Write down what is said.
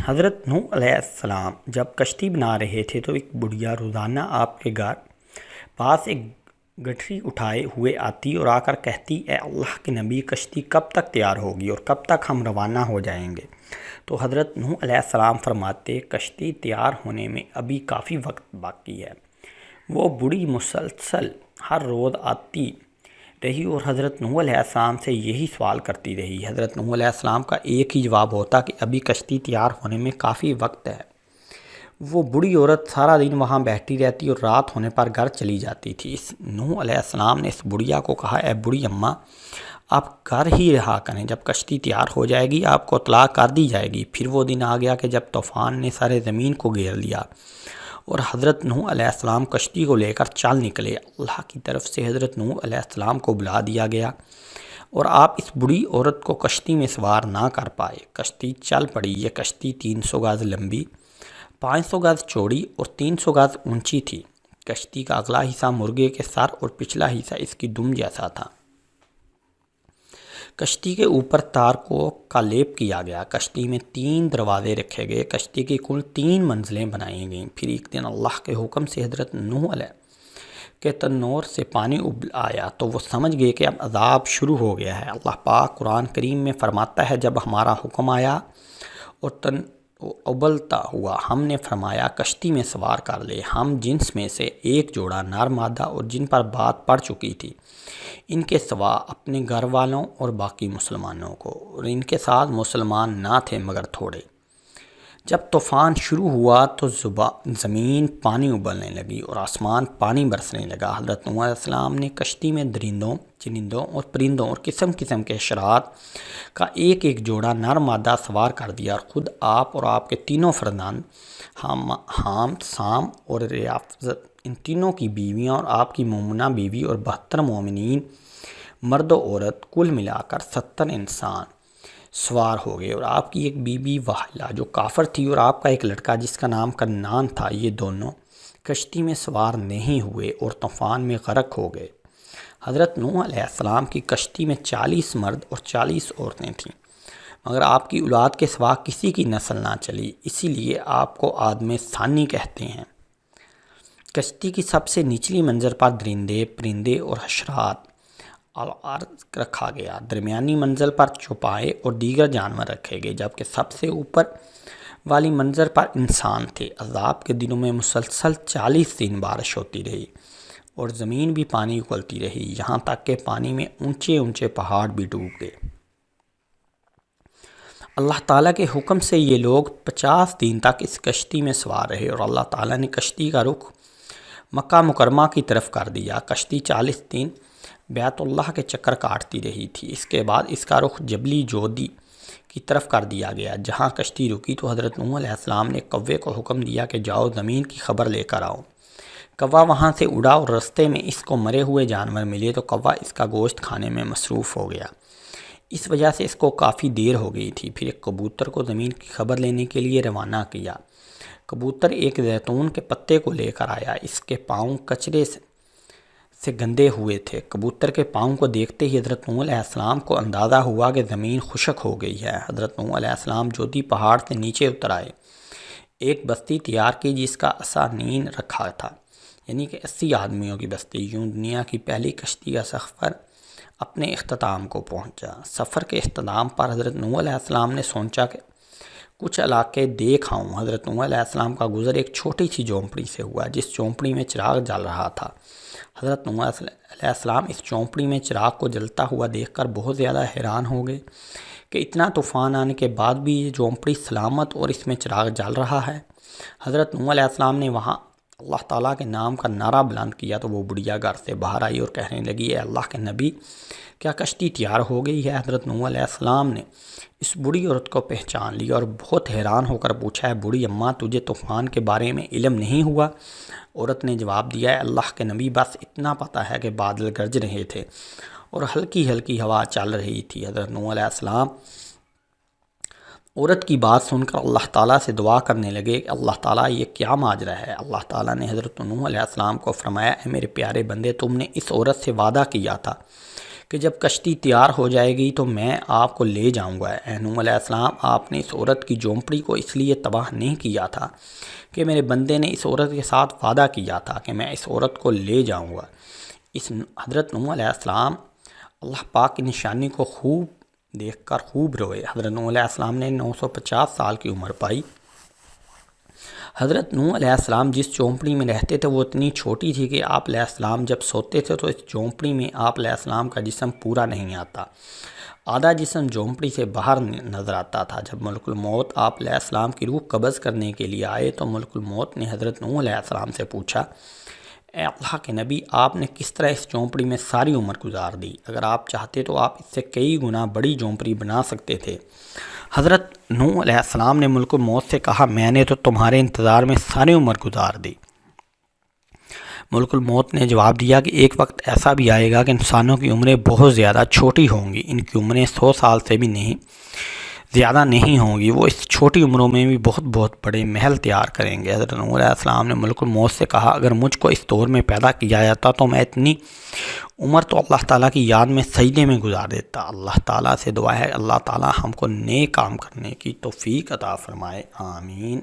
حضرت نوح علیہ السلام جب کشتی بنا رہے تھے تو ایک بڑھیا روزانہ آپ کے گھر پاس ایک گٹھری اٹھائے ہوئے آتی اور آ کر کہتی، اے اللہ کے نبی، کشتی کب تک تیار ہوگی اور کب تک ہم روانہ ہو جائیں گے؟ تو حضرت نوح علیہ السلام فرماتے، کشتی تیار ہونے میں ابھی کافی وقت باقی ہے۔ وہ بوڑھی مسلسل ہر روز آتی رہی اور حضرت نوح علیہ السلام سے یہی سوال کرتی رہی۔ حضرت نوح علیہ السلام کا ایک ہی جواب ہوتا کہ ابھی کشتی تیار ہونے میں کافی وقت ہے۔ وہ بوڑھی عورت سارا دن وہاں بیٹھی رہتی اور رات ہونے پر گھر چلی جاتی تھی۔ نوح علیہ السلام نے اس بڑھیا کو کہا، اے بوڑھی اماں، آپ گھر ہی رہا کریں، جب کشتی تیار ہو جائے گی آپ کو اطلاع کر دی جائے گی۔ پھر وہ دن آ گیا کہ جب طوفان نے سارے زمین کو گھیر لیا اور حضرت نوح علیہ السلام کشتی کو لے کر چل نکلے۔ اللہ کی طرف سے حضرت نوح علیہ السلام کو بلا دیا گیا اور آپ اس بڑھی عورت کو کشتی میں سوار نہ کر پائے۔ کشتی چل پڑی۔ یہ کشتی 300 گز لمبی، 500 گز چوڑی اور 300 گز اونچی تھی۔ کشتی کا اگلا حصہ مرغے کے سر اور پچھلا حصہ اس کی دم جیسا تھا۔ کشتی کے اوپر تارکوں کا لیپ کیا گیا۔ کشتی میں 3 دروازے رکھے گئے۔ کشتی کی کل 3 منزلیں بنائی گئیں۔ پھر ایک دن اللہ کے حکم سے حضرت نوح علیہ کے تنور سے پانی ابل آیا تو وہ سمجھ گئے کہ اب عذاب شروع ہو گیا ہے۔ اللہ پاک قرآن کریم میں فرماتا ہے، جب ہمارا حکم آیا اور ابلتا ہوا ہم نے فرمایا کشتی میں سوار کر لے، ہم جنس میں سے ایک جوڑا نر مادہ اور جن پر بات پڑ چکی تھی ان کے سوا اپنے گھر والوں اور باقی مسلمانوں کو، اور ان کے ساتھ مسلمان نہ تھے مگر تھوڑے۔ جب طوفان شروع ہوا تو زمین پانی ابلنے لگی اور آسمان پانی برسنے لگا۔ حضرت نوح علیہ السلام نے کشتی میں درندوں، چرندوں اور پرندوں اور قسم قسم کے حشرات کا ایک ایک جوڑا نر مادہ سوار کر دیا اور خود آپ اور آپ کے تینوں فرزند حام، سام اور یافزت، ان تینوں کی بیویاں اور آپ کی مومنہ بیوی اور 72 مومنین مرد و عورت، کل ملا کر 70 انسان سوار ہو گئے، اور آپ کی ایک بی بی واحلہ جو کافر تھی اور آپ کا ایک لڑکا جس کا نام کنعان تھا، یہ دونوں کشتی میں سوار نہیں ہوئے اور طوفان میں غرق ہو گئے۔ حضرت نوح علیہ السلام کی کشتی میں 40 مرد اور 40 عورتیں تھیں، مگر آپ کی اولاد کے سوا کسی کی نسل نہ چلی، اسی لیے آپ کو آدم ثانی کہتے ہیں۔ کشتی کی سب سے نچلی منزل پر درندے، پرندے اور حشرات الارض رکھا گیا۔ درمیانی منزل پر چوپائے اور دیگر جانور رکھے گئے، جبکہ سب سے اوپر والی منزل پر انسان تھے۔ عذاب کے دنوں میں مسلسل 40 دن بارش ہوتی رہی اور زمین بھی پانی اگلتی رہی، یہاں تک کہ پانی میں اونچے اونچے پہاڑ بھی ڈوب گئے۔ اللہ تعالیٰ کے حکم سے یہ لوگ 50 دن تک اس کشتی میں سوار رہے اور اللہ تعالیٰ نے کشتی کا رخ مکہ مکرمہ کی طرف کر دیا۔ کشتی 40 دن بیت اللہ کے چکر کاٹتی رہی تھی۔ اس کے بعد اس کا رخ جبلی جودی کی طرف کر دیا گیا۔ جہاں کشتی رکی تو حضرت نوح علیہ السلام نے کوے کو حکم دیا کہ جاؤ زمین کی خبر لے کر آؤ۔ کوہ وہاں سے اڑا اور رستے میں اس کو مرے ہوئے جانور ملے تو کوہ اس کا گوشت کھانے میں مصروف ہو گیا، اس وجہ سے اس کو کافی دیر ہو گئی تھی۔ پھر ایک کبوتر کو زمین کی خبر لینے کے لیے روانہ کیا۔ کبوتر ایک زیتون کے پتے کو لے کر آیا، اس کے پاؤں کچرے سے گندے ہوئے تھے۔ کبوتر کے پاؤں کو دیکھتے ہی حضرت نوح علیہ السلام کو اندازہ ہوا کہ زمین خشک ہو گئی ہے۔ حضرت نوح علیہ السلام جودی پہاڑ سے نیچے اتر آئے، ایک بستی تیار کی جس کا اسانین رکھا تھا، یعنی کہ 80 آدمیوں کی بستی۔ یوں دنیا کی پہلی کشتی کا سفر اپنے اختتام کو پہنچا۔ سفر کے اختتام پر حضرت نوح علیہ السلام نے سوچا کہ کچھ علاقے دیکھ آؤں۔ حضرت نوح علیہ السلام کا گزر ایک چھوٹی سی جھونپڑی سے ہوا جس جھونپڑی میں چراغ جل رہا تھا۔ حضرت نوح علیہ السلام اس جھونپڑی میں چراغ کو جلتا ہوا دیکھ کر بہت زیادہ حیران ہو گئے کہ اتنا طوفان آنے کے بعد بھی یہ جھونپڑی سلامت اور اس میں چراغ جل رہا ہے۔ حضرت نوح علیہ السلام نے وہاں اللہ تعالیٰ کے نام کا نعرہ بلند کیا تو وہ بڑھیا گھر سے باہر آئی اور کہنے لگی، اے اللہ کے نبی، کیا کشتی تیار ہو گئی ہے؟ حضرت نوح علیہ السلام نے اس بڑھی عورت کو پہچان لیا اور بہت حیران ہو کر پوچھا، ہے بڑھی اماں، تجھے طوفان کے بارے میں علم نہیں ہوا؟ عورت نے جواب دیا، ہے اللہ کے نبی، بس اتنا پتہ ہے کہ بادل گرج رہے تھے اور ہلکی ہلکی ہوا چل رہی تھی۔ حضرت نوح علیہ السلام عورت کی بات سن کر اللہ تعالیٰ سے دعا کرنے لگے کہ اللہ تعالیٰ یہ کیا ماجرا ہے؟ اللہ تعالیٰ نے حضرت نوح علیہ السلام کو فرمایا، اے میرے پیارے بندے، تم نے اس عورت سے وعدہ کیا تھا کہ جب کشتی تیار ہو جائے گی تو میں آپ کو لے جاؤں گا۔ اے نوح علیہ السلام، آپ نے اس عورت کی جھونپڑی کو اس لیے تباہ نہیں کیا تھا کہ میرے بندے نے اس عورت کے ساتھ وعدہ کیا تھا کہ میں اس عورت کو لے جاؤں گا۔ حضرت نوح علیہ السلام اللہ پاک کی نشانی کو خوب دیکھ کر خوب روئے۔ حضرت نوح علیہ السلام نے 950 سال کی عمر پائی۔ حضرت نوح علیہ السلام جس جھونپڑی میں رہتے تھے وہ اتنی چھوٹی تھی کہ آپ علیہ السلام جب سوتے تھے تو اس جھونپڑی میں آپ علیہ السلام کا جسم پورا نہیں آتا، آدھا جسم جھونپڑی سے باہر نظر آتا تھا۔ جب ملک الموت آپ علیہ السلام کی روح قبض کرنے کے لیے آئے تو ملک الموت نے حضرت نوح علیہ السلام سے پوچھا، اے اللہ کے نبی، آپ نے کس طرح اس جھونپڑی میں ساری عمر گزار دی؟ اگر آپ چاہتے تو آپ اس سے کئی گنا بڑی جھونپڑی بنا سکتے تھے۔ حضرت نوح علیہ السلام نے ملک الموت سے کہا، میں نے تو تمہارے انتظار میں ساری عمر گزار دی۔ ملک الموت نے جواب دیا کہ ایک وقت ایسا بھی آئے گا کہ انسانوں کی عمریں بہت زیادہ چھوٹی ہوں گی، ان کی عمریں 100 سال سے بھی زیادہ نہیں ہوں گی، وہ اس چھوٹی عمروں میں بھی بہت بہت بڑے محل تیار کریں گے۔ حضرت نوح علیہ السلام نے ملک الموت سے کہا، اگر مجھ کو اس دور میں پیدا کیا جاتا تو میں اتنی عمر تو اللہ تعالیٰ کی یاد میں سجدے میں گزار دیتا۔ اللہ تعالیٰ سے دعا ہے اللہ تعالیٰ ہم کو نیک کام کرنے کی توفیق عطا فرمائے، آمین۔